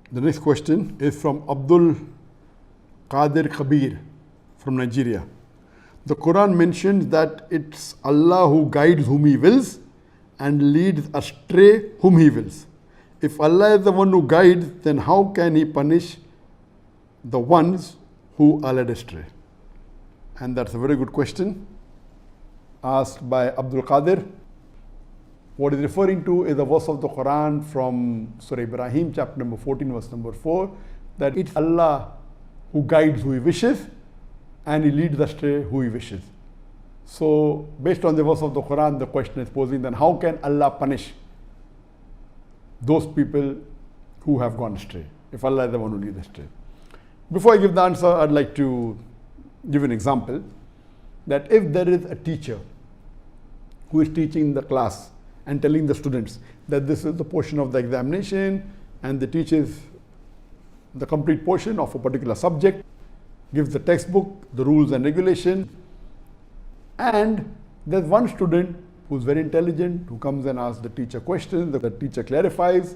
The next question is from Abdul Qadir Kabir from Nigeria. The Quran mentions that it's Allah who guides whom He wills and leads astray whom He wills. If Allah is the one who guides, then how can He punish the ones who are led astray? And that's a very good question asked by Abdul Qadir. What is referring to is a verse of the Quran from Surah Ibrahim, chapter number 14, verse number 4, that it's Allah who guides who He wishes and He leads astray who He wishes. So, based on the verse of the Quran, the question is posing, then how can Allah punish those people who have gone astray, if Allah is the one who leads astray? Before I give the answer, I'd like to give an example that if there is a teacher who is teaching the class and telling the students that this is the portion of the examination and the teaches the complete portion of a particular subject, gives the textbook, the rules and regulation, and there's one student who's very intelligent, who comes and asks the teacher questions, the teacher clarifies,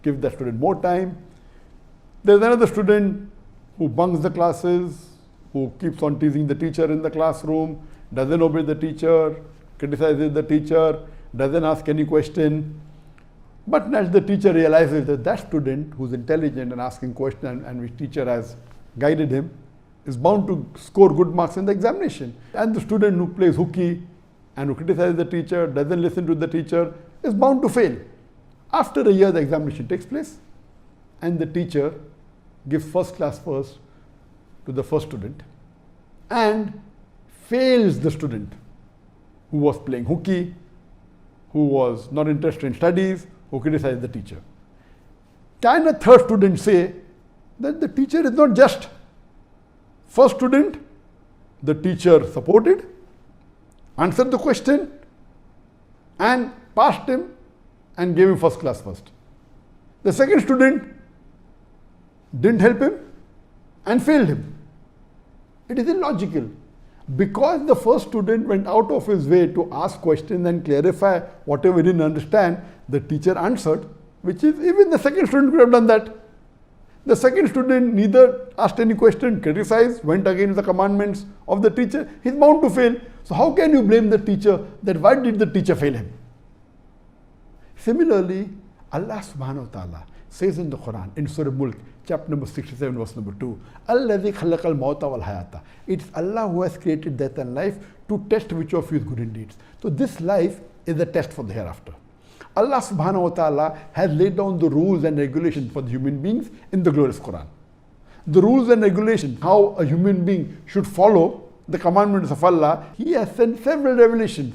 gives the student more time. There's another student who bunks the classes, who keeps on teasing the teacher in the classroom, doesn't obey the teacher, criticizes the teacher, doesn't ask any question. But as the teacher realizes that that student who's intelligent and asking questions and which teacher has guided him is bound to score good marks in the examination. And the student who plays hooky and who criticizes the teacher, doesn't listen to the teacher, is bound to fail. After a year, the examination takes place and the teacher gives first class first to the first student and fails the student who was playing hooky, who was not interested in studies, who criticized the teacher. Can a third student say that the teacher is not just? First student, the teacher supported, answered the question and passed him and gave him first class first. The second student didn't help him and failed him. It is illogical. Because the first student went out of his way to ask questions and clarify whatever he didn't understand, the teacher answered, which is even the second student could have done that. The second student neither asked any question, criticized, went against the commandments of the teacher. He's bound to fail. So how can you blame the teacher that why did the teacher fail him? Similarly, Allah subhanahu wa ta'ala says in the Quran, in Surah Mulk, chapter number 67, verse number 2, Alladhi khalaqal mawta wal hayata. It's Allah who has created death and life to test which of you is good in deeds. So this life is a test for the hereafter. Allah subhanahu wa ta'ala has laid down the rules and regulations for the human beings in the glorious Quran. The rules and regulations, how a human being should follow the commandments of Allah, He has sent several revelations.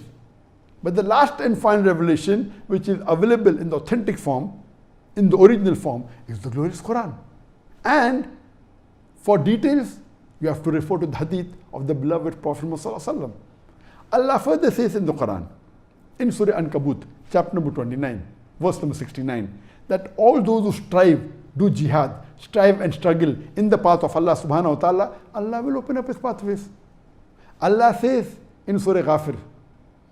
But the last and final revelation, which is available in the authentic form, in the original form, is the glorious Quran. And for details, you have to refer to the hadith of the beloved Prophet Muhammad. Allah further says in the Quran, in Surah Ankabut, chapter number 29, verse number 69, that all those who strive, do jihad, strive and struggle in the path of Allah subhanahu wa ta'ala, Allah will open up His pathways. Allah says in Surah Ghafir,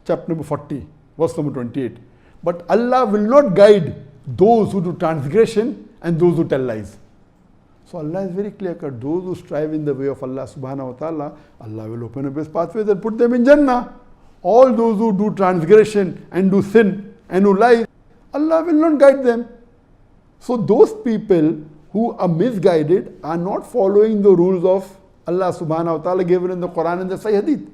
chapter number 40, verse number 28, but Allah will not guide those who do transgression and those who tell lies. So Allah is very clear cut. Those who strive in the way of Allah subhanahu wa ta'ala, Allah will open up His pathways and put them in Jannah. All those who do transgression and do sin and who lie, Allah will not guide them. So those people who are misguided are not following the rules of Allah subhanahu wa ta'ala given in the Quran and the Sahih Hadith.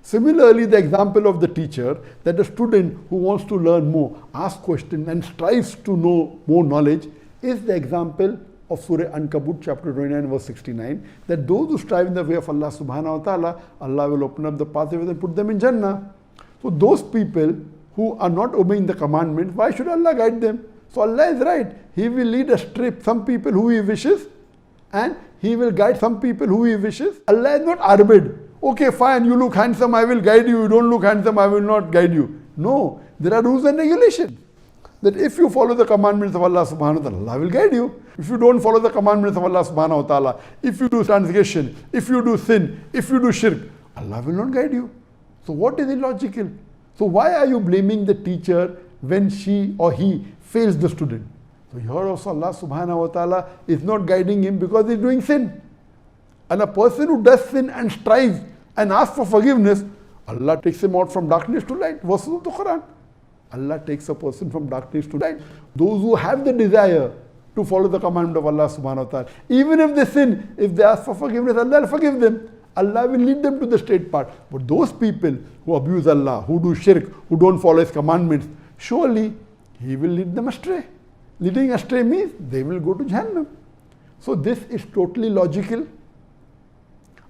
Similarly, the example of the teacher, that a student who wants to learn more, asks questions and strives to know more knowledge, is the example of Surah Ankabut chapter 29 verse 69, that those who strive in the way of Allah subhanahu wa ta'ala, Allah will open up the pathways and put them in Jannah. So those people who are not obeying the commandments, why should Allah guide them? So Allah is right. He will lead astray some people who He wishes and He will guide some people who He wishes. Allah is not arbed. Okay, fine, you look handsome, I will guide you. You don't look handsome, I will not guide you. No, there are rules and regulations. That if you follow the commandments of Allah subhanahu wa ta'ala, Allah will guide you. If you don't follow the commandments of Allah subhanahu wa ta'ala, if you do transgression, if you do sin, if you do shirk, Allah will not guide you. So what is illogical? So why are you blaming the teacher when she or he fails the student? So here also Allah subhanahu wa ta'ala is not guiding him because he is doing sin. And a person who does sin and strives and asks for forgiveness, Allah takes him out from darkness to light. Verses of the Quran. Allah takes a person from darkness to light. Those who have the desire to follow the commandment of Allah subhanahu wa ta'ala, even if they sin, if they ask for forgiveness, Allah will forgive them. Allah will lead them to the straight path. But those people who abuse Allah, who do shirk, who don't follow His commandments, surely He will lead them astray. Leading astray means they will go to Jahannam. So this is totally logical.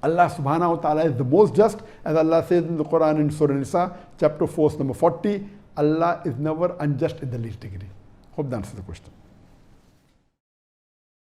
Allah subhanahu wa ta'ala is the most just, as Allah says in the Quran in Surah Nisa, chapter 4, number 40, Allah is never unjust in the least degree. Hope that answers the question.